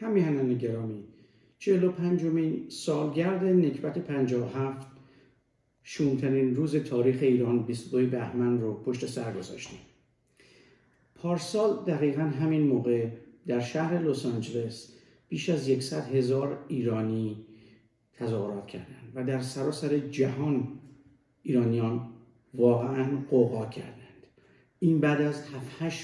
همیهنان گرامی، 45مین سالگرد نکبت 57 شومترین روز تاریخ ایران 22 بهمن رو پشت سر گذاشتیم. پارسال دقیقاً همین موقع در شهر لس آنجلس بیش از 100,000 ایرانی تظاهرات کردند و در سراسر جهان ایرانیان واقعاً غوغا کردند. این بعد از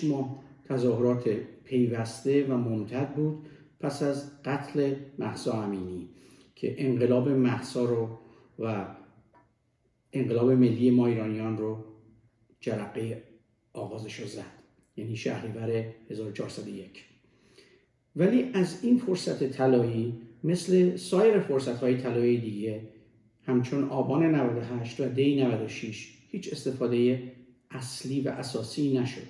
7-8 ماه تظاهرات پیوسته و ممتد بود پس از قتل مهسا امینی که انقلاب مهسا رو و انقلاب ملی ما ایرانیان رو جرقه آغازش رو زد، یعنی شهریور 1401. ولی از این فرصت طلایی مثل سایر فرصت‌های طلایی دیگه همچون آبان 98 و دی 96 هیچ استفاده اصلی و اساسی نشد.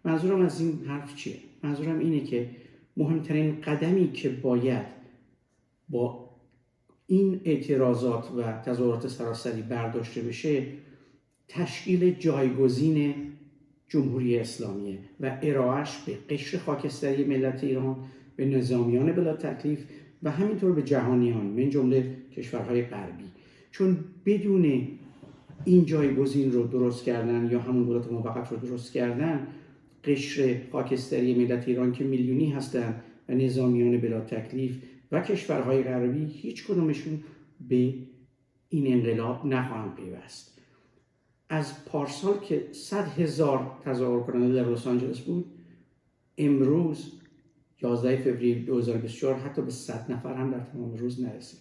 منظورم از این حرف چیه؟ منظورم اینه که مهمترین قدمی که باید با این اعتراضات و تظاهرات سراسری برداشته بشه تشکیل جایگزین جمهوری اسلامیه و ارائهش به قشر خاکستری ملت ایران، به نظامیان بلا تکلیف و همینطور به جهانیان من جمله کشورهای غربی. چون بدون این جایگزین رو درست کردن یا همون دولت موقت رو درست کردن، قشر خاکستری ملت ایران که میلیونی هستن و نظامیان بلا تکلیف و کشورهای غربی هیچ کدومشون به این انقلاب نخواهند پیوست. از پارسال که 100,000 تظاهر کننده در لس آنجلس بود، امروز 11 فوریه 2024 حتی به 100 نفر هم در تمام روز نرسید.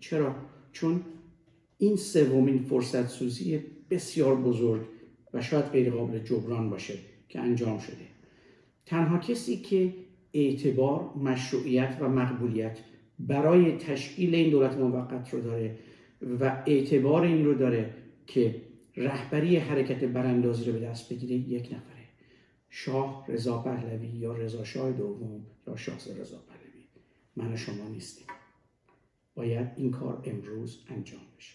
چرا؟ چون این سومین فرصت سوزی بسیار بزرگ و شاید غیر قابل جبران باشه که انجام شده. تنها کسی که اعتبار، مشروعیت و مقبولیت برای تشکیل این دولت موقت رو داره و اعتبار این رو داره که رهبری حرکت براندازی رو به دست بگیره یک نفره: شاه رضا پهلوی یا رضا شاه دوم یا شاهزاده رضا پهلوی. من و شما نیستیم. باید این کار امروز انجام بشه.